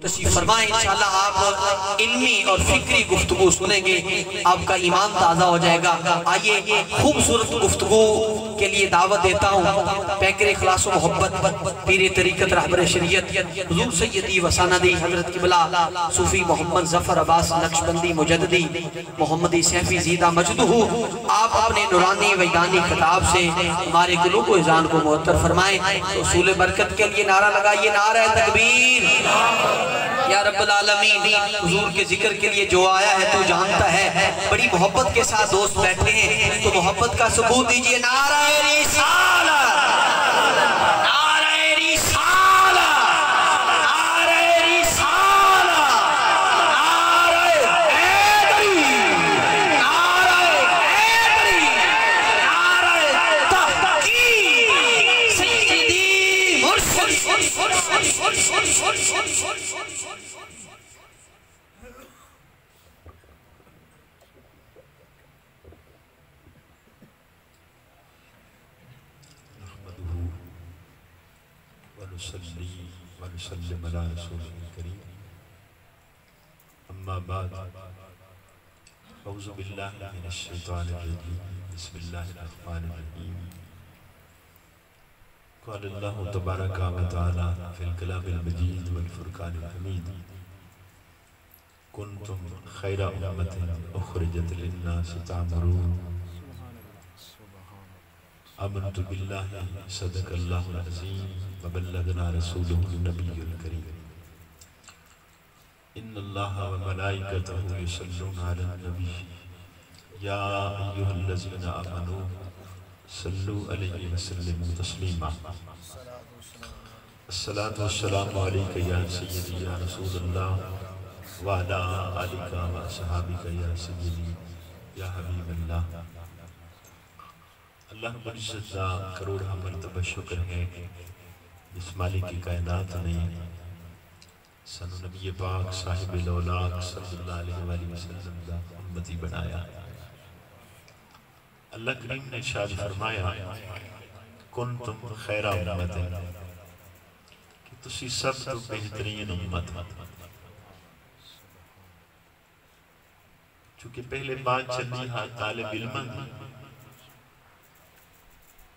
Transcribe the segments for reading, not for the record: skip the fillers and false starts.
तशरीफ फरमाएं। इंशाअल्लाह आप इल्मी और फिक्री गुफ्तगू सुनेंगे, आपका ईमान ताज़ा हो जाएगा। आइए खूबसूरत गुफ्तगू के लिए दावत देता हूँ पैकर इखलास व मोहब्बत पीर तरीक़त रहबर शरीयत हुज़ूर सैयदी वसानदी हज़रत क़िबला सूफ़ी मोहम्मद ज़फ़र अब्बास नक्शबंदी मुजद्दिदी मोहम्मदी सैफ़ी ज़ीदा मजदूहू, आप अपने नूरानी वैदानी खिताब से हमारे कुलू को इज़ान को मुअत्तर फरमाएं। तो उसूल बरकत के लिए नारा लगाइए, नारा तकबीर या रब्बुल आलमीन। हुजूर के जिक्र के लिए जो आया है तो जानता है, बड़ी मोहब्बत के साथ दोस्त बैठे हैं तो मोहब्बत का सबूत दीजिए। नारा रिसालत, नारा रिसालत, नारा रिसालत, नारा हैदरी, नारा हैदरी, नारा तहकीक सैयदी मुर्शिद। अम्मा बाद औज़ु बिल्लाहि मिनश शैतानिर रजीम बिस्मिल्लाहिर रहमानिर रहीम। क़ाल अल्लाहु तबारक व तआला फ़िल कलामिल मजीद वल फ़ुरक़ानिल हमीद कुन्तुम खैरा उम्मतिन उख़रिजत लिन्नासि तअमुरून आमनतु बिल्लाहि सदक़ल्लाहुल अज़ीम व बल्लगना रसूलुहुन नबियुल करीम। इन्नल्लाहा व मलाइकतहु युसल्लूना अलन नबी या अय्युहल्लज़ीना आमनू सल्लू अलैहि व सल्लिमू तस्लीमा। अस्सलातु वस्सलामु अलैका या सय्यदी या रसूलल्लाह व अला आलिका व असहाबिका या सय्यदी या हबीबल्लाह। अल्लाह रब्बुल इज़्ज़त का करोड़ मरतबा शुक्र है जिस मालिक की कायनात ने सनु नबी पाक साहिब औलाद सल्लल्लाहु अलैहि वसल्लम का उम्मती बनाया। अल्लाह करीम ने इरशाद फरमाया कुन्तुम खैरा उम्मतिन, कि तुसी सब तो बेहतरीन उम्मत। चूंकि पहले बात चली हाँ तालिब इल्म दी,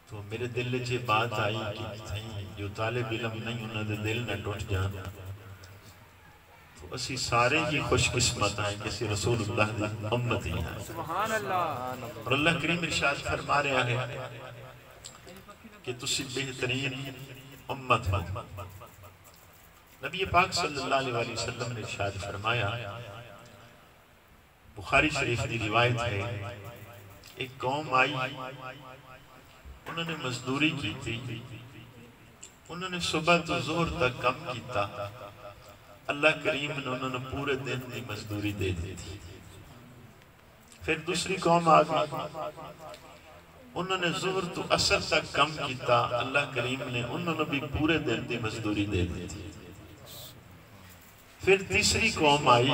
तो मेरे दिल च बात आई कि जो तालिब इल्म नहीं उन्होंने दिल न टुट जान। तो असी सारे ही खुशकिस्मत हैं कि रसूलुल्लाह दी उम्मती हैं। सुभान अल्लाह। और अल्लाह करीम इरशाद फरमा रहा है कि तुसी बेहतरीन उम्मत हो। नबी पाक सल्लल्लाहु अलैहि वसल्लम ने इरशाद फरमाया, बुखारी शरीफ की रिवायत है, एक कौम आई, उन्होंने मजदूरी की थी, उन्होंने सुबह तो जोर तक कम किया, अल्लाह करीम ने उन्होंने पूरे दिन की मजदूरी दे दी थी। फिर दूसरी कौम आ गई, उन्होंने जोर तो असर तक कम किया, अल्लाह करीम ने उन्होंने भी पूरे दिन की मजदूरी दे दी थी। फिर तीसरी कौम आई,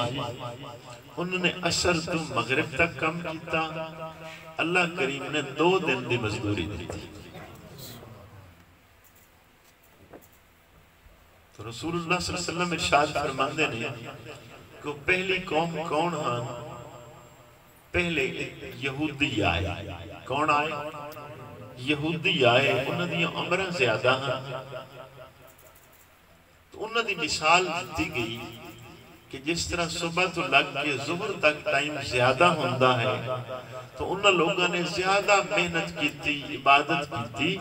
उन्होंने असर तो मगरिब तक कम किया, अल्लाह करीम ने 2 दिन की मजदूरी दी थी। तो रसूलुल्लाह सल्लल्लाहु अलैहि वसल्लम इरशाद फरमाते ने कि पहली कौम कौन है? पहले यहूदी आए। कौन आए? यहूदी आए। उन्होंने उम्र ज्यादा हैं, तो उन्होंने मिसाल दी गई कि जिस तरह सुबह तो लग के ज़ुहर तक टाइम ज्यादा होता है, तो उन लोगों ने ज्यादा मेहनत की, इबादत की,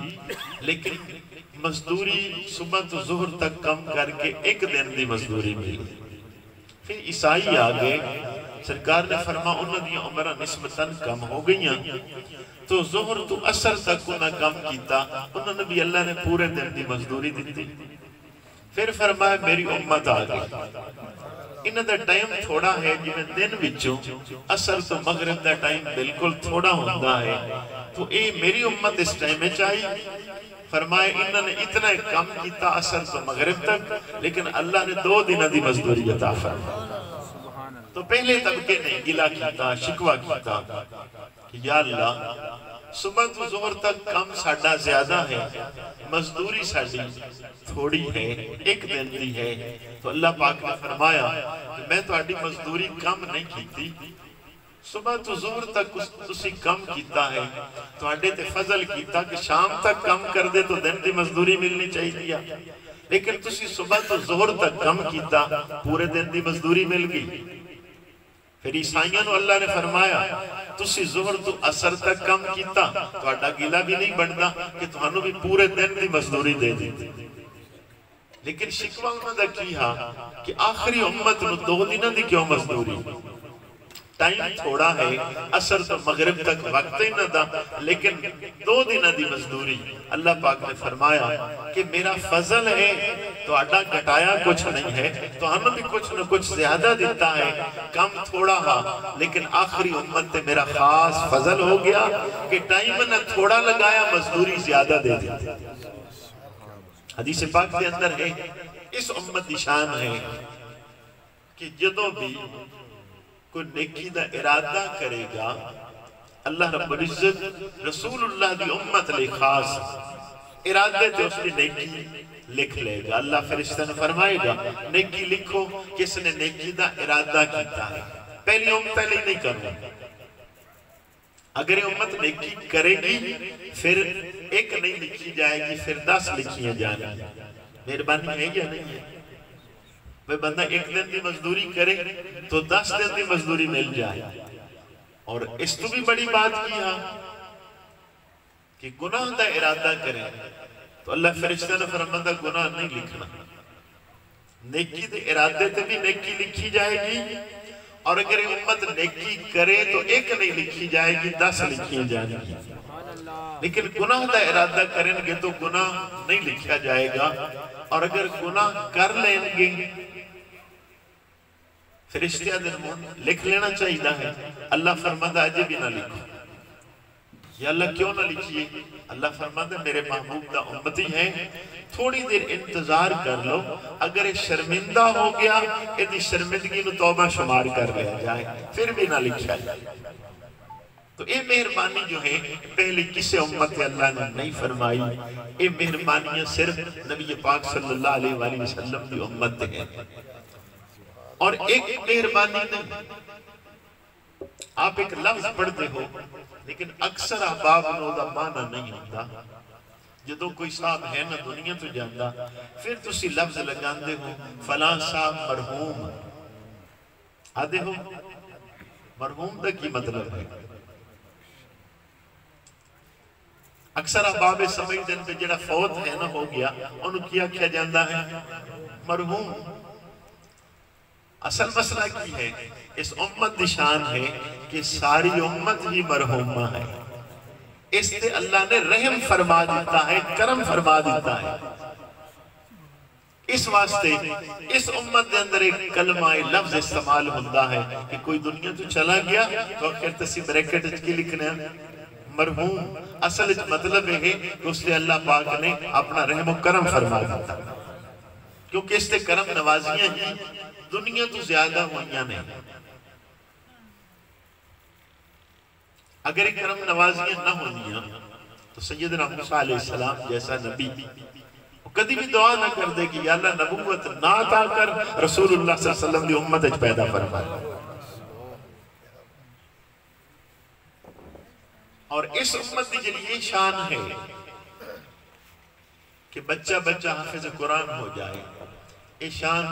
लेकिन मजदूरी सुबह तो ज़ुहर तक कम करके 1 दिन की मजदूरी मिली। फिर ईसाई आ गए, सरकार ने फरमा उन्होंने उम्र निस्बतन कम हो गई, तो ज़ुहर तो असर तक उन्हें कम किया, उन्होंने भी अल्लाह ने पूरे दिन की मजदूरी दी। फिर फरमाया मेरी उम्मत आ गई, इन्हां दा टाइम थोड़ा है, जिवें दिन विचों असर तो मगरिब दा टाइम बिल्कुल थोड़ा होता है, तो ये मेरी उम्मत इस टाइम में चाहिए। फरमाए इन्होंने इतना कम किया असर तो मगरिब तक, लेकिन अल्लाह ने 2 दिन की मजदूरी अता फरमाई। तो पहले तबके ने गिला किया, शिकवा किया कि या अल्लाह सुबह तो जोहर तक कम साडा ज्यादा है, मजदूरी साडी थोड़ी है, एक दिन दी है। तो अल्लाह पाक ने फरमाया कि मैं तुम्हारी मजदूरी कम नहीं की, सुबह तो जोहर तक तुसी कम कीता है, तुहाडे ते फजल कीता कि शाम तक कम कर दे तो दिन की मजदूरी मिलनी चाहिए, लेकिन तुसी सुबह तो जोहर तक कम कीता, पूरे दिन की मजदूरी मिल गई। फिर ईसाइयों अल्लाह ने फरमाया तुसी जोहर तो असर तक कम कीता, तुहाडा गिला भी नहीं बनता कि तुहानू भी पूरे दिन की मजदूरी दे दी। लेकिन शिकवा उन्होंने की हा कि आखिरी उम्मत नूं 2 दिनों की क्यों मजदूरी, टाइम थोड़ा है, असर तो मगरिब तक वक्त ही ना था, लेकिन 2 दिनों की मजदूरी। अल्लाह पाक ने फरमाया कि मेरा फजल है, तो आटा घटाया कुछ नहीं है, तो हमें भी कुछ न कुछ ज्यादा देता है, कम थोड़ा हा, लेकिन आखिरी उम्मत से मेरा खास फजल हो गया कि टाइम न थोड़ा लगाया, मजदूरी ज्यादा दे दी। हदीस पाक के अंदर है इस उम्मत की शान है कि जदों भी कोई नेकी दा इरादा करेगा, अल्लाह रब्बुल इज्जत रसूलुल्लाह दी उम्मत ले खास इरादे ते उसकी नेकी लिख लेगा। अल्लाह फरिश्ते ने फरमाएगा नेकी लिखो किसने नेकी दा इरादा किया है, पहली उम्मत लिए नहीं करना। अगर ये उम्मत नेकी करेगी फिर एक नहीं लिखी जाएगी, फिर 10 लिखी जाएगी। मेहरबानी है या नहीं है? भाई बंदा एक दिन की मजदूरी करे तो 10 दिन की मजदूरी मिल जाए। और इस तो भी बड़ी बात की है कि गुनाह का इरादा करे तो अल्लाह फरिश्ते ने फरमाया गुनाह नहीं लिखना, नेकी के इरादे से भी नेकी लिखी जाएगी, और अगर ये उम्मत नेकी करे तो एक नहीं लिखी जाएगी, 10 लिखी जाएगी। लेकिन गुनाह का इरादा करेंगे तो गुनाह नहीं लिखा जाएगा, और अगर गुनाह कर लेंगे फरिश्तियां लिख लेना चाहिए है। अल्लाह फरमाता अजे भी ना लिखो। या अल्लाह क्यों ना लिखिए? अल्लाह फरमाता मेरे महबूब का उम्मती है, थोड़ी देर इंतजार कर लो, अगर ये शर्मिंदा हो गया यदि शर्मिंदगी में तौबा शुमार कर लिया जाए, फिर भी ना लिखा जाए। तो ये मेहरबानी जो है पहले किसी उम्मत अल्लाह ने नहीं फरमाई, ये मेहरबानियां सिर्फ नबी पाक सल्लल्लाहु अलैहि वसल्लम की उम्मत है। और एक मेहरबानी नहीं, आप एक लफ्ज पढ़ते हो लेकिन अक्सर अहबाब दा माना नहीं होता। जो कोई साहब है ना दुनिया तो जाता, फिर तुसी लफ्ज लगाते हो फलां साहब मरहूम, आदे हो मरहूम का की मतलब है? अक्सर अहबाब समझते हैं जो फौत है ना हो गया उन्होंने की आख्या जाता है मरहूम। असल मसला की है, इस उम्मत की शान है कि सारी उम्मत ही मरहूमा है। इससे अल्लाह ने रहम फरमा देता है, करम फरमा देता है। इस वास्ते इस उम्मत के अंदर एक कलमा लफ्ज इस्तेमाल होता है कि कोई दुनिया तो चला गया तो आखिर तसी ब्रैकेट की लिखना मरहूम। असल मतलब है कि उससे अल्लाह पाक ने अपना रहम करम फरमा दिता, क्योंकि इससे करम नवाजियां ही दुनिया तो ज्यादा हुई ने। अगर करम नवाजियां न होनिया तो सैयदना मूसा अलैहिस्सलाम जैसा नबी कभी भी दुआ ना कर दे कि या अल्लाह नबूवत ना अता कर, रसूलुल्लाह सल्लल्लाहु अलैहि वसल्लम की उम्मत च पैदा फरमा। और इस उम्मत की जी शान है कि बच्चा बच्चा हाफिज कुरान हो जाए, ये शान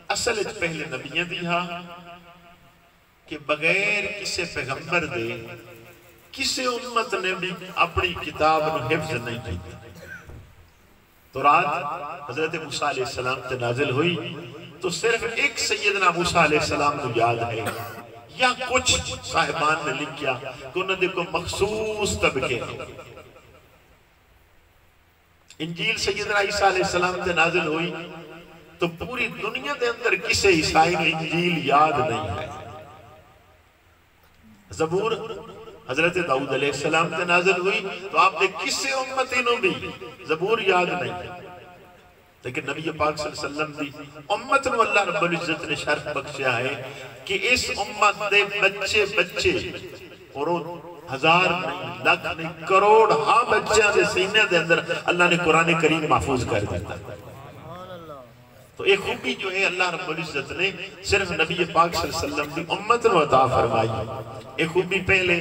असल पहले नबियां दी हा कि बगैर किसी पैगंबर दे किसी उम्मत ने भी अपनी किताब नूं हिफ्ज नहीं की। तो रात हजरत मूसा अलैहिस्सलाम ते नाजिल हुई तो सिर्फ एक सैयदना मूसा अलैहिस्सलाम को याद है, या कुछ साहिबान ने लिखा कि उन्होंने को मखसूस तबके इंजील सैयदना ईसा अलैहिस्सलाम ते नाजिल हुई तो पूरी दुनिया के अंदर किसी ईसाई ने इंजील याद नहीं है। ज़बूर हजरत दाऊद अलैहिस्सलाम ते नाज़िल हुई तो आपने किसी उम्मती नो भी ज़बूर याद नहीं, लेकिन नबी पाक सल्लल्लाहु अलैहि वसल्लम दी उम्मत नूं अल्लाह रब्बुल इज्जत ने शर्फ बख्शिया है कि इस उम्मत दे बच्चे बच्चे और हजार नहीं, लख नहीं, करोड़ हाँ बच्चों के सीने के अंदर अल्लाह ने कुरान करीम महफूज कर दिया। तो एक खूबी जो है अल्लाह रब्बुल इज्जत ने सिर्फ नबी पाक सल्लल्लाहु अलैहि वसल्लम की उम्मत को अता फरमाई। एक खूबी पहले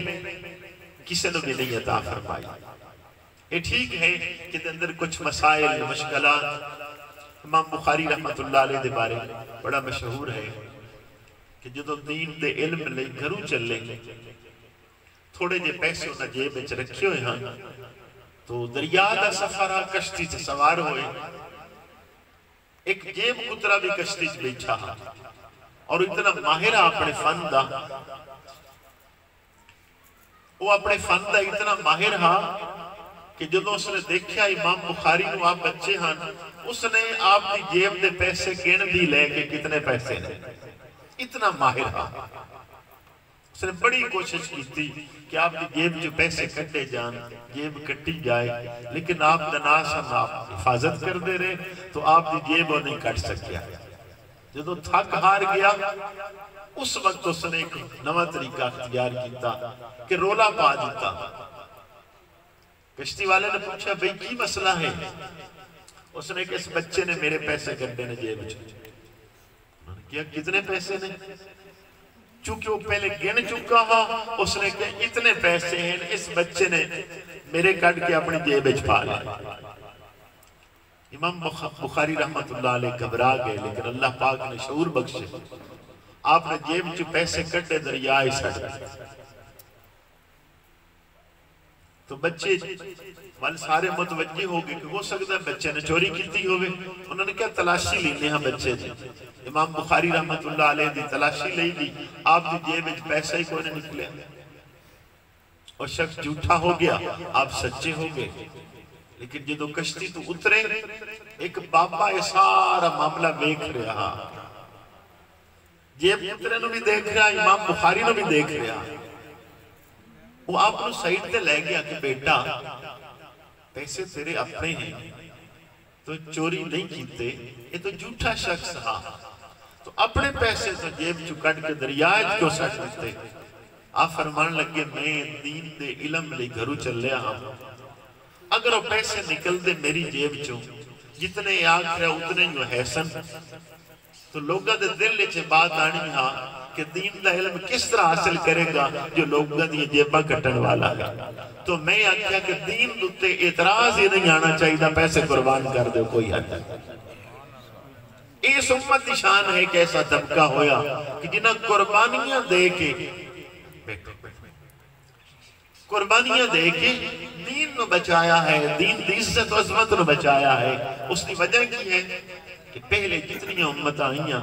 किसी ने भी नहीं अता फरमाई। ये ठीक है कि अंदर कुछ मसाइल मुश्किलात इमाम बुखारी रहमतुल्लाह अलैह दे बारे बड़ा मशहूर है कि जो दीन दे इल्म ले घरों चले थोड़े जे पैसे उन्हें जेब में रखे हुए हैं तो दरिया का सफर आ कश्ती से सवार हुए एक जेब कुतरा भी कश्ती च बैठा हा और इतना माहिर अपने फन का वो अपने फन का इतना माहिर हा कि जो उसने देखा इमाम बुखारी को आप बच्चे हैं उसने आपकी जेब के पैसे गिन भी लेके कितने पैसे ने इतना माहिर हा। उसने बड़ी कोशिश की थी कि आपकी जेब जो पैसे कटे जान जेब कटी जाए लेकिन आप नास आप हिफाजत कर दे रहे तो आपकी जेब वो नहीं कट सकिया। जो थक हार गया उस वक्त उसने एक नवा तरीका अख्तियार किया कि रोला पा दिता। कश्ती वाले ने पूछा भाई की मसला है? उसने कहा इस बच्चे ने मेरे पैसे कटे ने जेब क्या कितने पैसे ने? चूंकि वो पहले गिन चुका हा उसने कहा इतने पैसे हैं इस बच्चे ने मेरे कट के अपनी जेब में पा लिया। इमाम बुखारी रहमतुल्लाह अलैह घबरा गए लेकिन अल्लाह पाक ने शऊर बख्शे आपने जेब च पैसे कटे दरिया सड़ तो बच्चे वाल सारे मुतवज्जे हो गए कि हो सकता है बच्चे ने चोरी की होवे। उन्होंने क्या तलाशी लेने हैं बच्चे ने। इमाम बुखारी रहमतुल्लाह अलैह दी तलाशी ले ली आपकी जेब में पैसा ही कोई नहीं निकले और शख्स झूठा हो गया आप सच्चे हो गए। लेकिन जो कश्ती तो उतरे एक बाबा ये सारा मामला देख रहा जेब उतरे भी देख रहा इमाम बुखारी भी देख रहा वो आप साइड पे ले गया कि बेटा पैसे तेरे अपने हैं तो चोरी नहीं कीते ये तो झूठा शख्स हा तो अपने पैसे तो जेब चु कट के दरिया क्यों सट देते। आप फरमान लगे मैं दीन दे इलम ले घरों चलिया हाँ अगर वो पैसे निकलते मेरी जेब चो जितने आखिर उतने ही है सन तो लोगों के दिल च बात आनी हाँ कि दीन का इल्म किस तरह हासिल करेगा जो लोगों की जेबा कटन वाला है। तो मैं आख्या कि दीन उत्ते एतराज ही नहीं आना चाहिए पैसे कुर्बान कर दो कोई हद इस उम्मत की शान है कि ऐसा तबका होया कि जिन्हें कुर्बानियां दे के कुर्बानियां दे के दीन को बचाया है दीन की इज्जत अजमत को बचाया है। उसकी वजह की है कि पहले जितनी उम्मत आईया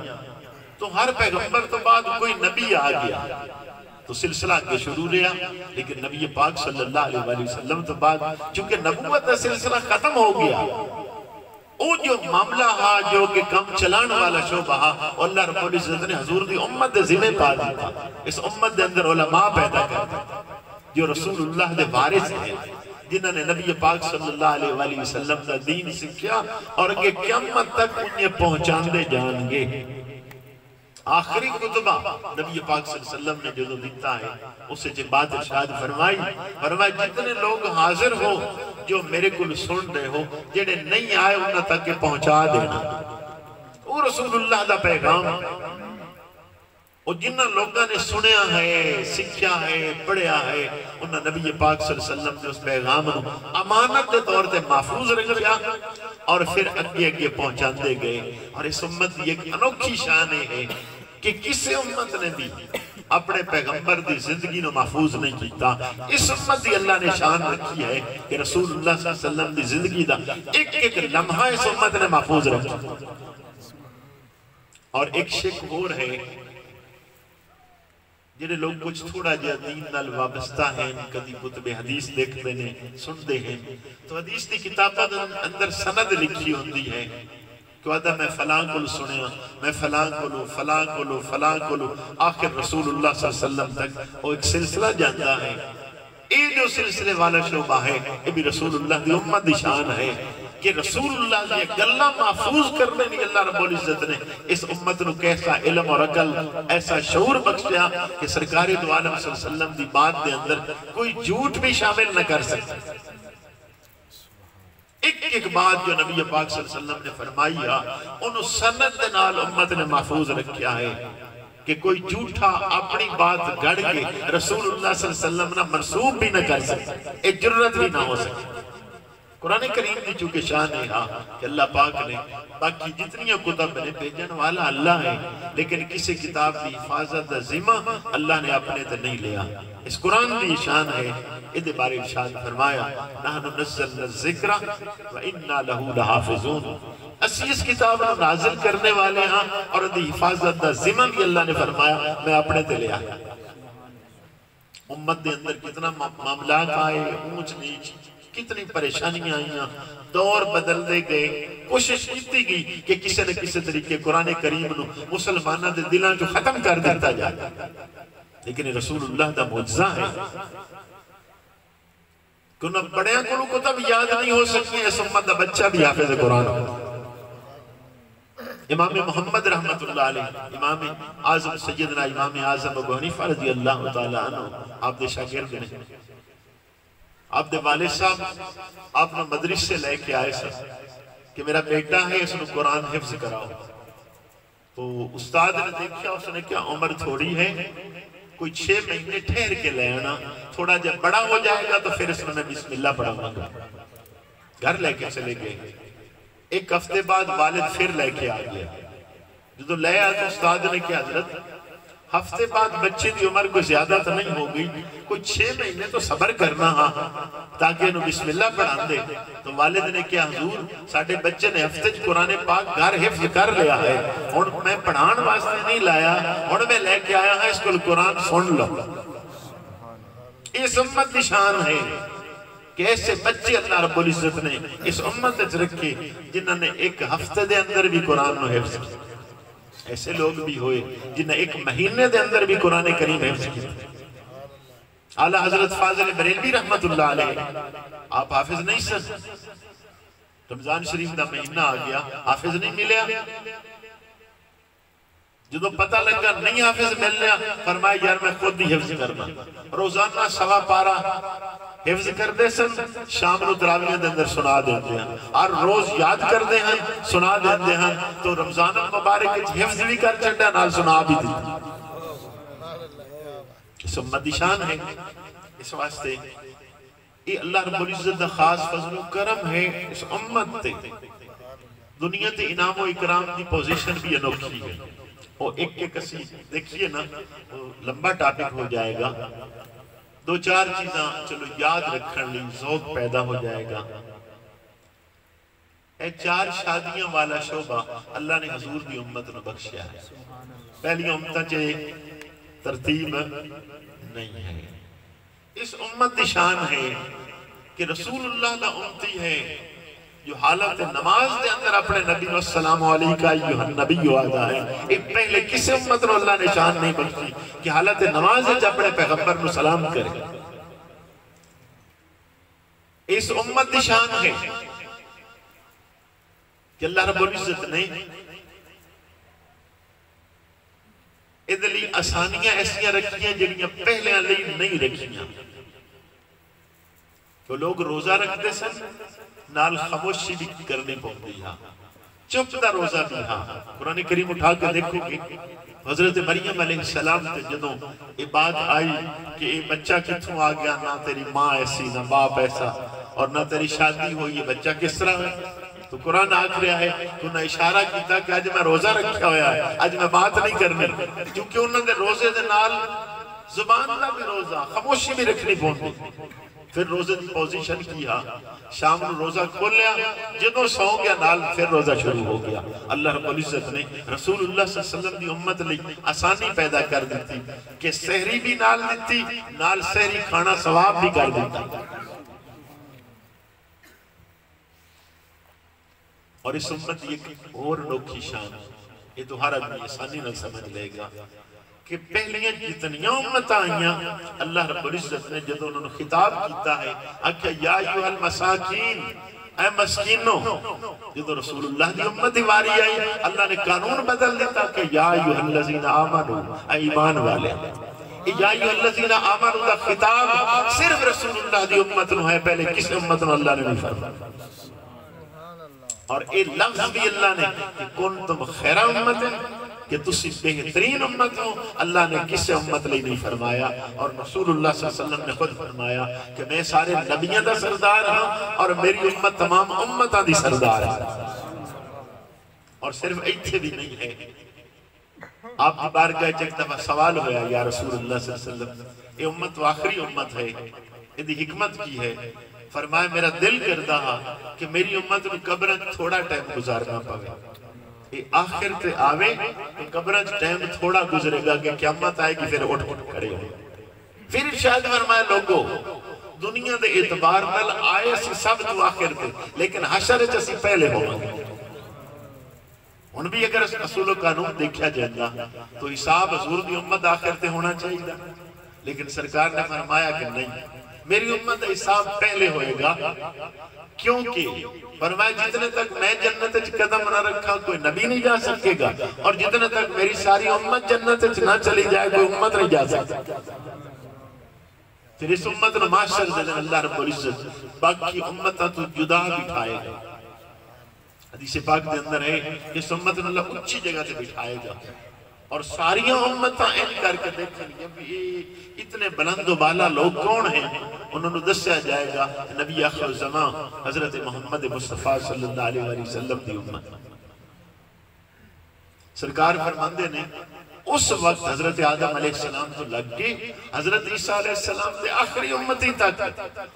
तो हर पैगंबर तो बाद कोई नबी आ गया तो सिलसिला आगे शुरू रहा लेकिन नबी पाक सल्लल्लाहु अलैहि वसल्लम तो बाद चूंकि नबूवत का सिलसिला खत्म हो गया वो जो मामला हा जो कि कम चलाने वाला शोबा हा अल्लाह रब्बुल इज्जत ने हुजूर दी उम्मत दे जिम्मे पा दिया। इस उम्मत के अंदर उलमा पैदा कर दिया जो रसूलुल्लाह दे वारिस हैं जिन्होंने नबी पाक सल्लल्लाहु अलैहि वसल्लम का दीन सीखा और अगे क़यामत तक उन्हें पहुंचाते जाएंगे। आखिरी खुतबा नबी पाक सल्लल्लाहु अलैहि वसल्लम ने जो दिता है उससे जो बात इरशाद फरमाई जितने लोग हाजिर हो जो मेरे को सुन रहे हो जेडे नहीं आए उन्हें तक पहुंचा देना वो रसूलुल्लाह दा पैगाम और जिन्ना लोगों ने सुनिया है सीखा है पढ़िया है उन्हें नबी पाक सल्लल्लाहु अलैहि वसल्लम ने उस पैगाम को अमानत के तौर पर महफूज रख लिया और फिर अगे अगे पहुंचाते गए। और इस उम्मत की एक अनोखी शान है कि किसी उम्मत ने भी अपने पैगंबर की जिंदगी को महफूज नहीं किया। इस उम्मत की अल्लाह ने शान रखी है कि रसूलुल्लाह सल्लल्लाहु अलैहि वसल्लम की जिंदगी का एक एक लम्हा इस उम्मत ने महफूज रखा। और एक शिक होर है जिन्हें लोग कुछ थोड़ा जिहा दीन नाल वाबस्ता हैं कभी कुतबे हदीस देखते हैं सुनते हैं तो हदीस की किताबों के अंदर सनद लिखी होती है कि वादा मैं फलां को सुनिया मैं फलां को लो आखिर रसूलुल्लाह सल्लल्लाहु अलैहि वसल्लम तक वो एक सिलसिला जाता है। ये जो सिलसिले वाला शोबा है ये भी रसूलुल्लाह की उम्मत की शान है कि रसूलुल्लाह दी गल्लां महफूज करने दी अल्लाह रब्बुल इज्जत ने इस उम्मत नूं कैसा इल्म और अकल ऐसा शऊर बख्शिया कि सरकार दो आलम सल्लल्लाहु अलैहि वसल्लम दी बात दे अंदर कोई झूठ भी शामिल न कर सकता। एक एक बात जो नबी पाक सल्लल्लाहु अलैहि वसल्लम ने फरमाई है उन्होंने सनद दे नाल उम्मत ने महफूज रखा है कि कोई झूठा अपनी बात गढ़ के रसूलुल्लाह सल्लल्लाहु अलैहि वसल्लम ना मंसूब भी न कर सकता, एक जुर्रत भी ना हो सके। कुरान करीम की चूंकि शान है कि अल्लाह पाक ने बाकी जितनी कुतब ने भेजन वाला अल्लाह है, लेकिन किसी किताब की हिफाजत का जिम्मा अल्लाह ने अपने ते नहीं लिया। इस कुरान की शान है, इहदे बारे इरशाद फरमाया नहनु नज़्ज़लना ज़िक्रा व इन्ना लहू लहाफ़िज़ून, असी इस किताब को नाज़िल करने वाले हां और दी हिफाजत का जिम्मा भी अल्लाह ने फरमाया मैं अपने ते लिया। उम्मत के अंदर कितना मामलात आए, ऊंच नीच, कितनी परेशानियां आईयां, दौर बदलते गए, कोशिश की गई कि किसी न किसी तरीके कुरान करीम नूं मुसलमानों के दिलों चों खत्म कर दिया जाए, लेकिन रसूलुल्लाह दा मुअज्जा है कि उन्हें बड़ियां कोलों कुतब याद नहीं हो सकती, इस उम्मत दा बच्चा भी हाफिज़ कुरान हो। इमाम मोहम्मद रहमतुल्लाह अलैह, इमाम आज़म सैयदना इमाम आज़म अबू हनीफा रज़ी अल्लाह तआला अन्हु आप दे शागिर्द ने, आप दे वालिद साहब आपने मदरसे से लेके आए सर कि मेरा बेटा है इसको कुरान हिफ्ज कराओ। तो उस्ताद ने देखा, उसने क्या उम्र थोड़ी है, कोई 6 महीने ठहर के ले आना, थोड़ा जब बड़ा हो जाएगा तो फिर इसमें मैं बिस्मिल्लाह पढ़ाऊंगा। घर लेके चले गए। एक हफ्ते बाद वालिद फिर लेके आ गया। जो ले आया तो उस्ताद ने क्या, हजरत हफ्ते बाद बच्चे की उम्र कोई ज्यादा तो नहीं हो गई, कोई 6 महीने तो सबर करना हाँ ताकि इन्हें बिस्मिल्लाह पढ़ा दे। तो वालिद ने क्या, हुजूर साडे बच्चे ने हफ्ते कुरान पाक घर हिफ्ज कर लिया है, हुण मैं पढ़ाने वास्ते नहीं लाया, हुण मैं लेके आया हां इसको कुरान सुन लो। इस उम्मत की शान है कि ऐसे बच्चे अल्लाह रब्बुल इज्जत ने इस उम्मत च रखे जिन्होंने एक हफ्ते के अंदर भी कुरान को हिफ्ज किया। ऐसे लोग भी हुए जिन्हें 1 महीने के अंदर भी कुरान करीम हिफ्ज किया। आला हजरत फाजिल बरेलवी रहमतुल्लाह अलैह आप हाफिज नहीं सन, रमजान शरीफ का महीना आ गया, हाफिज नहीं मिले। जो पता लगा नहीं हाफिज मिल रहा, फरमाया यार मैं खुद ही हिफ्ज करना। रोजाना 1.25 पारा हिफ्ज करते सन, शाम को तरावियां के अंदर सुना देते हैं, और रोज याद करते हैं सुना देते हैं। तो रमजान मुबारक हिफ्ज भी कर छड़ा, नाल सुना भी दी। इस उम्मत दी शान है। इस वास्ते ये अल्लाह रब्बुल इज्जत दा खास फजल व करम है इस उम्मत ते। दुनिया ते इनाम व इकराम दी पोजीशन भी अनोखी है। और एक असी देखिए ना, लंबा टॉपिक हो जाएगा, 2-4 चीज़ा चलो याद रखने लिए ज़ौक़ पैदा हो जाएगा। 4 शादियां वाला शोभा अल्लाह ने हजूर की उम्मत को बख्शिया है। पहली उम्मत च तरतीब नहीं है। इस उम्मत की शान है कि रसूलुल्लाह दा उम्मती है जो हालत नमाज के अंदर अपने नबी अस्सलाम अलैका अय्युहन नबी वादा है। एक पहले किसी उम्मत को अल्लाह ने शान नहीं बख्शी कि हालत नमाज में अपने पैगंबर को सलाम करे। इस उम्मत की शान है कि अल्लाह रब्बुल इज्जत ने इहदे लई आसानियां ऐसियां रखियां जिहड़ियां पहले नहीं रखियां। तो लोग रोजा रखते सन, नाल खामोशी भी करनी पौंदी है, चुप दा रोजा भी। हाँ, कुरान करीम उठा के देखोगे हजरत मरियम अलैहिस्सलाम ते जदों ये बात आई कि ये बच्चा किथों आ गया, ना तेरी माँ ऐसी ना बाप ऐसा और ना तेरी शादी हुई, ये बच्चा किस तरह है। तो कुरान आख रहा है कि उन्हें इशारा किया कि अज मैं रोजा रखा होया है, अज मैं बात नहीं करनी, क्योंकि उन्होंने रोजे दे नाल जुबान का भी रोजा खामोशी भी रखनी पौंदी। फिर रोजे की पोजीशन की, शाम को रोजा खोलिया, जो सौ गया नाल फिर रोजा शुरू हो गया। अल्लाह रब्बुल इज्जत ने रसूलुल्लाह सल्लल्लाहु अलैहि वसल्लम की उम्मत लई आसानी पैदा कर दी कि सहरी भी नाल दी, नाल सहरी खाना सवाब भी कर दिता। और इस उम्मत की एक और अनोखी शान, ये तो हर आदमी आसानी न समझ लेगा कि पहलियां जितनियां उम्मत आईयां अल्लाह रब्बुल इज्जत ने जब उन्होंने खिताब किया है, आख्या या अय्युहल मसाकीन ऐ मस्कीनो जो रसूलुल्लाह दी उम्मत दी वारी आई अल्लाह ने कानून बदल दिता कि या अय्युहल्लज़ीना आमनू ऐ ईमान वाले या अय्युहल्लज़ीना आमनू दा खिताब सिर्फ रसूलुल्लाह दी उम्मत नु है, पहले किस उम्मत नु अल्लाह ने नहीं फरमाया। और ये लफ्ज भी अल्लाह ने कि कुंतुम खैरा उम्मत कि तुसी बेहतरीन उम्मत हो, अल्लाह ने किसी उम्मत लिए नहीं फरमाया। और रसूलुल्लाह सल्लल्लाहु अलैहि वसल्लम ने खुद फरमाया कि मैं सारे नबियों का सरदार हाँ और मेरी उम्मत तमाम उम्मतां दी सरदार है। और सिर्फ इत्थे भी नहीं है, आपकी बारगाह एक दफा सवाल होया या रसूलुल्लाह सल्लल्लाहु अलैहि वसल्लम ये उम्मत तो आखिरी उम्मत है, इसकी हिकमत की है? फरमाया मेरा दिल करदा हा कि मेरी उम्मत को कब्र थोड़ा टाइम गुजारना पवे, ये आखिर ते आवे तो कब्र टाइम थोड़ा गुजरेगा कि क़यामत आएगी फिर उठ उठ खड़े हो। फिर शायद फरमाया लोगो दुनिया दे एतबार नाल आए सी सब तो आखिर ते, लेकिन हशर च असीं पहले होवांगे। हुण भी अगर असूल कानून देखा जाएगा तो हिसाब हजूर दी उम्मत आखिर ते होना चाहिए, लेकिन सरकार ने फरमाया कि नहीं, मेरी उम्मत का हिसाब पहले होएगा। क्योंकि फरमाया जितने तक मैं जन्नत च कदम न रखा कोई नबी नहीं जा सकेगा, और जितने तक मेरी सारी उम्मत जन्नत च ना चली जाए कोई उम्मत नहीं जा सकती। फिर इस उम्मत ने माशर दे अल्लाह रब्बुल इज्जत बाकी उम्मत तो जुदा बिठाएगा। हदीस पाक के अंदर है कि इस उम्मत ने अल्लाह ऊंची जगह से बिठाएगा और सारियां उम्मत इन करके देखेंगे भी इतने बुलंद बाला लोग कौन हैं, उन्होंने दस्या जाएगा नबी आखिर ज़मान हजरत मोहम्मद मुस्तफा सल्लल्लाहु अलैहि वसल्लम दी उम्मत। सरकार फरमाते ने उस वक्त हजरत आदम अलैहिस्सलाम तो लग के हजरत ईसा अलैहिस्सलाम के आखिरी उम्मती तक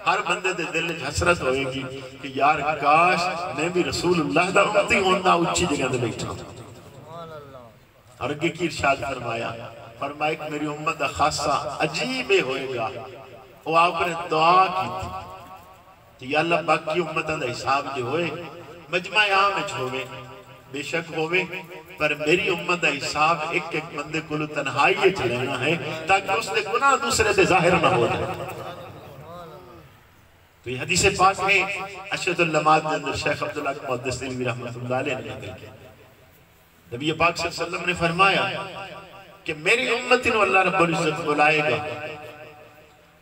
हर बंदे दे दिल च हसरत होएगी कि यार काश मैं भी रसूलुल्लाह दा उम्मती होंदा, उच्ची जगह ते बैठा। और अगे की इरशाद फरमाया, फरमाया मेरी उम्मत का खासा अजीब होएगा, वो आपने दुआ की कि अल्लाह बाकी उम्मतां दा हिसाब जो होए मजमा आम विच होवे बेशक होवे, पर मेरी उम्मत का हिसाब एक एक बंदे को तन्हाई विच लेना है ताकि उसके गुनाह दूसरे से जाहिर ना हो जाए। तो ये हदीस पाक है अशदुल लमात के अंदर शेख अब्दुल हक मुहद्दिस दिलवी रहमतुल्लाह अलैह ने नकल किया। नबी पाक सल्लल्लाहु अलैहि वसल्लम ने फरमाया कि मेरी उम्मत को अल्लाह रब्बुल इज्जत बुलाएगा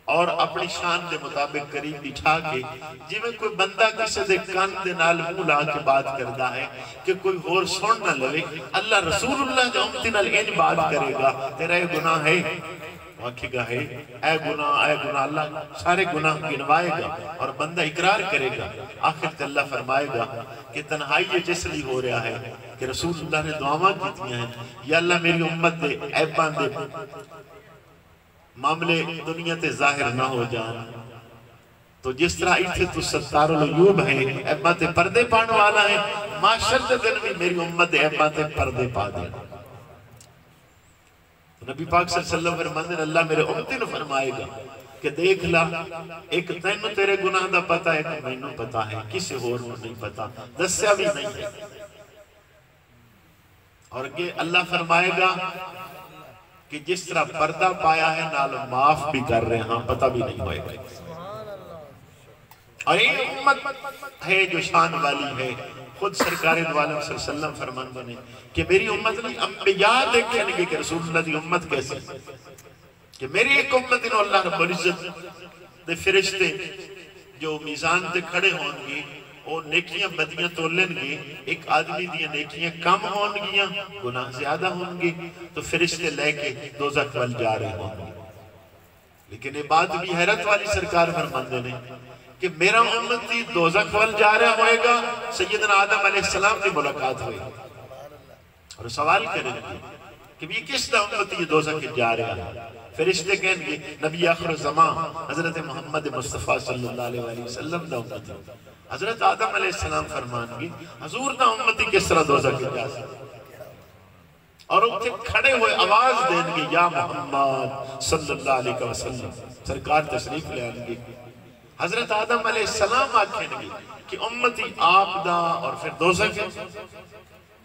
और अपनी शान के मुताबिक करीब बिठा के जिवें कोई बंदा किसी दे कान दे नाल मुंह ला के बात करता है कि कोई होर सुन ना लवे, अल्लाह रसूलुल्लाह दी उम्मत नाल इंज बात करेगा तेरा ये गुनाह है, आखेगा है ऐ गुनाह, अल्लाह सारे गुनाह गिनवाएगा और बंदा इकरार करेगा। आखिर अल्लाह फरमाएगा कि तन्हाई जिसलिए हो रहा है कि रसूलुल्लाह ने दुआवां कीतियां हैं या अल्लाह मेरी उम्मत दे ऐबां दे मामले दुनिया ते जाहिर ना हो जान। तो जिस तरह इत्थे तो सत्तारुल अयूब है ऐबां ते पर्दे पाने वाला है, माशर दे दिन भी मेरी उम्मत दे ऐबां ते पर्दे पा देना। नबी पाक सल्लल्लाहु अलैहि वसल्लम अल्लाह मेरे उम्मती ने फरमाएगा कि देख ला एक तैनू तेरे गुनाह दा पता है, एक मैनू पता है, किसी होर नू नहीं पता, दस्या भी नहीं है। और अगे अल्लाह फरमाएगा कि जिस तरह पर्दा पाया है नाल माफ भी कर रहे हैं, पता भी नहीं होएगा। और ये उम्मत है जो शान वाली है, खुद सरकार दो आलम सल्लल्लाहु अलैहि वसल्लम फरमाते हैं कि मेरी उम्मत ने अंबिया देखेंगे कि रसूलुल्लाह दी उम्मत कैसी, कि मेरी एक उम्मत नो अल्लाह रब्बुल इज्जत दे फरिश्ते जो मीज़ान ते खड़े होंगे वो नेकियां बदियां तोलेंगे, एक आदमी दी नेकियां कम होंगियां गुनाह ज्यादा होंगे तो फरिश्ते लेके दोज़ख वल जा रहे होंगे। लेकिन ये बात भी हैरत वाली सरकार फरमाते हैं कि मेरा उम्मती दोज़ख वल जा रहा होएगा, सैयदना आदम अलैहिस्सलाम की मुलाकात होएगी और सवाल करेंगे कि भी किस दा उम्मती दोज़ख जा रहा है। फरिश्ते कहेंगे नबी आखिर ज़मान हजरत मोहम्मद मुस्तफा सल्लल्लाहु अलैहि वसल्लम दा उम्मती। हजरत आदम अलैहिस्सलाम फरमाएंगे हुजूर दा उम्मती किस तरह दोज़ख जा सकता, और उठे खड़े हुए आवाज देंगे या मोहम्मद सल्लल्लाहु अलैहि वसल्लम, सरकार तशरीफ ले आएंगे। हजरत आदम अलैहिस्सलाम आखेंगे कि उम्मती आप दा और फिर दोज़ख।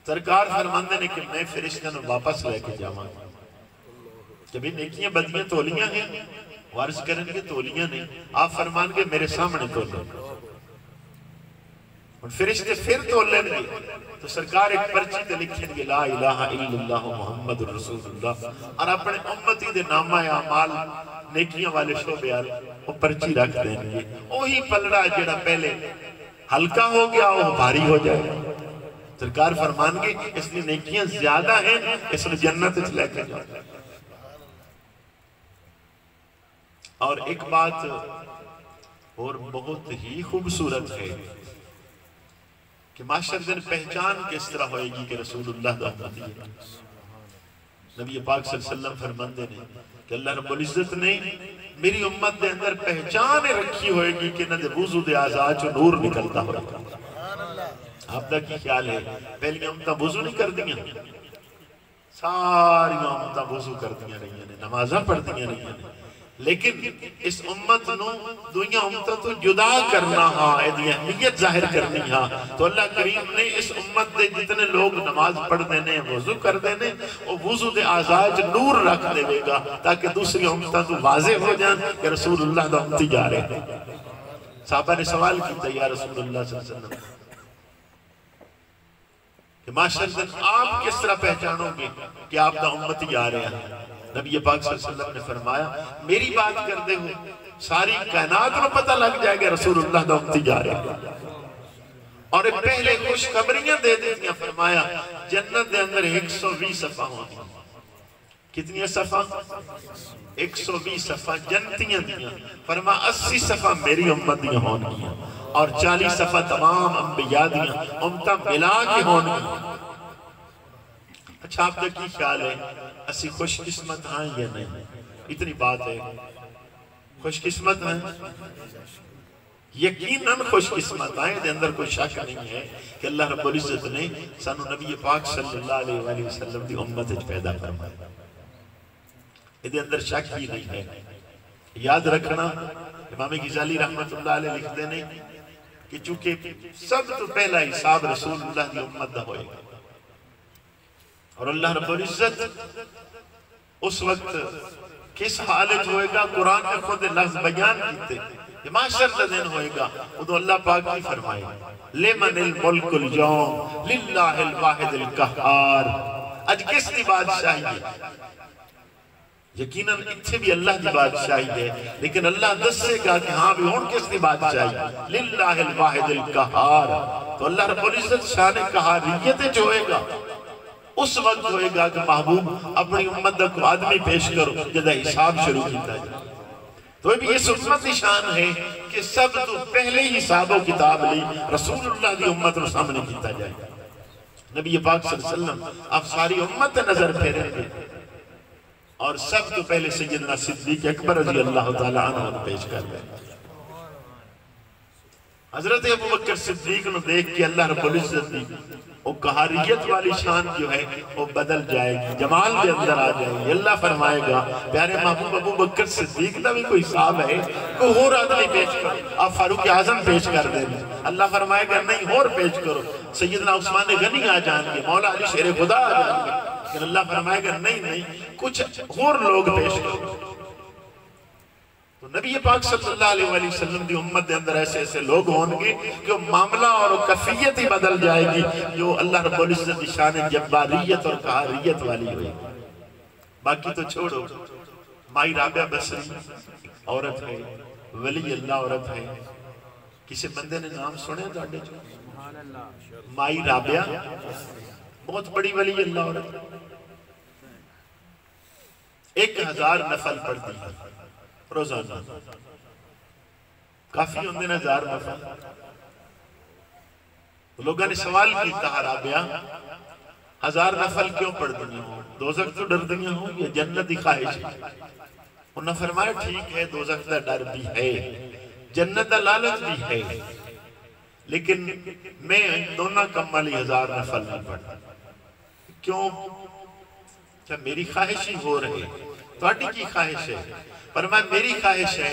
सरकार फरमाते ने कि मैं फरिश्ते नु वापस लेके जावांगा कि भी नेकियां बदियां तोलियां हैं, वारिस करेंगे तोलियां नहीं, आप फरमाएंगे मेरे सामने तोलो। फरिश्ते फिर तोलेंगे तो सरकार एक पर्ची ते लिखेंगे ला इलाहा इल्लल्लाह मुहम्मदुर रसूलुल्लाह और अपने उम्मती दे नामा अमाल नेकियां वाले शोबे यार वो पर्ची रख देंगे। वही पलड़ा जेड़ा पहले हल्का हो गया वो भारी हो जाएगा। सरकार फरमानगे इसलिए नेकियां ज्यादा हैं, इसलिए जन्नत में लेके जाओ। और एक बात और बहुत ही खूबसूरत है कि माशर दिन पहचान किस तरह होएगी कि रसूलुल्लाह दा उम्मती है। नबी पाक सल्लल्लाहु अलैहि वसल्लम फरमाते हैं कि अल्लाह रब्बुल इज्जत ने मेरी उम्मत के अंदर पहचान रखी होएगी कि ना वुजू दे आजाद चो नूर निकलता होगा। आपका की ख्याल है? पहली उम्मतां वुजू नहीं कर दियां, सारी उम्मतां वुजू कर दियां रही ने, नमाज़ां पढ़दियां रही ने, लेकिन इस उम्मत नूं दुनिया उम्मतां तो जुदा करना हा, इहदी अहमियत जाहिर करनी हा। तो अल्लाह करीम ने इस उम्मत दे जितने लोग नमाज पढ़दे ने, वुजू करदे ने, वो वुजू दे आजाद नूर रख देगा ताकि दूसरी उम्मतां तो वाज़ेह हो जान कि रसूलुल्लाह दा उम्मती जा रहे हैं। साहबा ने सवाल किया या रसूलुल्लाह सल्लल्लाहु अलैहि वसल्लम कि माशर दिन आप किस तरह पहचानोगे कि आप दा उम्मती जा रहे हैं? नबी पाक सल्लल्लाहु अलैहि वसल्लम ने फरमाया मेरी बात करते हो सारी कायनात को पता लग जाएगा रसूलुल्लाह दा उम्मती जा रहे हैं। और पहले खुशखबरियां दे दी। फरमाया जन्नत के अंदर 120 सफा होंगी। कितनी सफा? 120 सफा जन्नतियां दियां। फरमा 80 सफा मेरी उम्मत दियां होंगी और 40 सफा तमाम अंबिया दियां उम्मतां मिला के होंगी। अच्छा आपका की ख्याल है, असी खुशकिस्मत हाँ या नहीं? इतनी बात है, खुशकिस्मत हैं, यकीनन खुशकिस्मत हैं, इहदे अंदर कोई शक नहीं है कि अल्लाह रब्बुल इज्जत ने सानू नबी पाक सल्लल्लाहु अलैहि वसल्लम दी उम्मत विच पैदा फरमाया। इहदे अंदर शक ही नहीं है। याद रखना इमाम ग़ज़ाली रहमतुल्लाह अलैह लिखते ने कि चूंकि सब तो पहला हिसाब रसूलुल्लाह दी उम्मत दा होएगा और अल्लाह रब्बुल इज्जत उस वक्त किस हालत होएगा, कुरान ने खुद लफ्ज़ बयान कीते। माशर का दिन होएगा उदो अल्लाह पाक की फरमाए लिमनिल मुल्कुल यौम लिल्लाहिल वाहिदिल कहार। आज किस दी बादशाही है? यकीनन इत्थे भी अल्लाह की बादशाही है, लेकिन अल्लाह दसेगा कि हाँ भी हुण किस दी बादशाही? लिल्लाहिल वाहिदिल कहार। तो अल्लाह रब्बुल इज्जत शान कहारियत च होएगा। उस वक्त होएगा कि महबूब अपनी उम्मत का कोई आदमी पेश करो जिसका हिसाब शुरू किया जाए। तो भी इस उम्मत की शान है कि सब तो पहले ही हिसाबो किताब ली रसूलुल्लाह की उम्मत को सामने किया जाए। नबी पाक सल्लल्लाहु अलैहि वसल्लम आप सारी उम्मत नजर फेरेंगे और सब तो पहले सैयदना सिद्दीक अकबर रज़ी अल्लाह तआला अन्हु पेश कर रहे। हजरत अबू बकर सिद्दीक को देख के अल्लाह रब्बुल इज्जत की वो कहारियत वाली शान जो है वो बदल जाएगी, जमाल के अंदर आ जाएगी। अल्लाह फरमाएगा प्यारे महबूब अबू बकर सिद्दीक का भी कोई हिसाब है, कोई और आदमी पेश करो। आप फारूक आजम पेश कर देंगे, अल्लाह फरमाएगा नहीं और पेश करो। सैयदना उस्मान गनी आ जाएंगे, मौला अली शेर खुदा आ जाएंगे, लेकिन अल्लाह फरमाएगा नहीं नहीं कुछ और लोग पेश करो। तो नबी पाक सल्लल्लाहु अलैहि वसल्लम की उम्मत के अंदर ऐसे ऐसे लोग होंगे कि मामला और कैफियत ही बदल जाएगी, जो अल्लाह रब्बुल इज्जत की शान जब्बारियत और कहारियत वाली होगी। बाकी तो छोड़ो, माई राबिया बसरी औरत है, वली अल्लाह औरत है। किसी बंदे ने नाम सुने तुहाडे चो? माई राबिया बहुत बड़ी वली अल्लाह औरत, 1000 नफल पढ़ती है रोजाना। काफी होंगे 1000 नफल। लोगों ने सवाल किया राबिया 1000 नफल क्यों पढ़ दी हो? दोजख तो डर दी हो या जन्नत की ख्वाहिश? उन्होंने फरमाया ठीक है दोजख का डर भी है, जन्नत का लालच भी है, लेकिन मैं दोनों कम वाली 1000 नफल नहीं पढ़ता। क्यों? क्या मेरी ख्वाहिश ही हो रही? थोड़ी की ख्वाहिश है? पर मैं मेरी ख्वाहिश है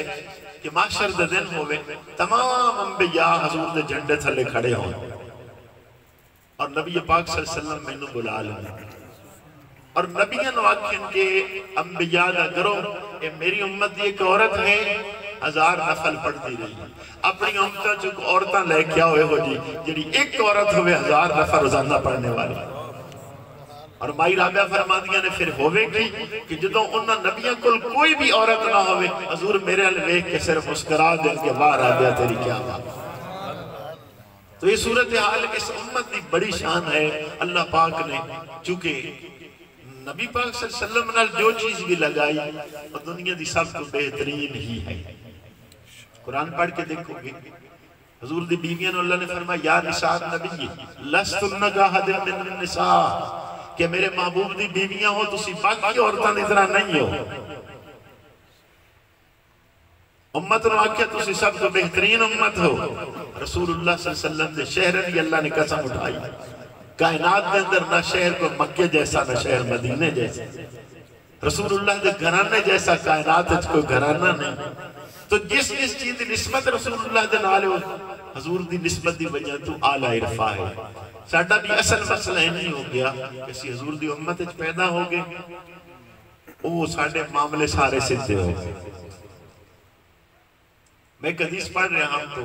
कि माशर दे दिन होवे तमाम अंबिया हजूर दे झंडे थले खड़े हों और नबी पाक सल्लल्लाहु अलैहि वसल्लम मैनू बुला लें और नबियां नु आखन के अंबिया दा करो ये मेरी उम्मत दी एक औरत है, 1000 नफल पढ़ती रही। अपनी उम्मत चो औरतां लेके आओ हो जी जी एक औरत होवे 1000 नफल रोजाना पढ़ने वाली। और माई राबिया फरमादियां ने फिर होवेगी कि जदों उन्हां नबियां कोल कोई भी औरत ना होवे हजूर मेरे अल वेख के सिर्फ मुस्कुरा देंगे वाह राबिया तेरी क्या बात। तो ये सूरत हाल इस उम्मत की बड़ी शान है। अल्लाह पाक ने चूंकि नबी पाक सल्लल्लाहु अलैहि वसल्लम नाल जो चीज भी लगाई वो दुनिया की सब तो बेहतरीन ही है। कुरान पढ़ के देखोगे हजूर दी बीवियां अल्लाह ने फरमाया या निसा नबी लस्तुन्ना काहदिन मिन निसा कि मेरे महबूब दी बीवियां हो तुसी बाकी औरतां दी तरह नहीं हो। उम्मत ने आख्या तुसी सब तो बेहतरीन उम्मत हो। रसूलुल्लाह सल्लल्लाहु अलैहि वसल्लम दे शहर दी अल्लाह ने कसम उठाई कायनात के अंदर ना शहर को मक्के जैसा ना शहर मदीने जैसा रसूलुल्लाह के घराने जैसा कायनात में कोई घराना नहीं। तो जिस जिस चीज की निस्बत रसूलुल्लाह के नाल हजूर की निस्बत की वजह तो आला इरफा है। साडा भी असल मसला नहीं हो गया कि असीं हजूर की उम्मत विच पैदा हो गए वो साडे मामले सारे सीधे हो गए। मैं एक हदीस पढ़ रहा हूं तो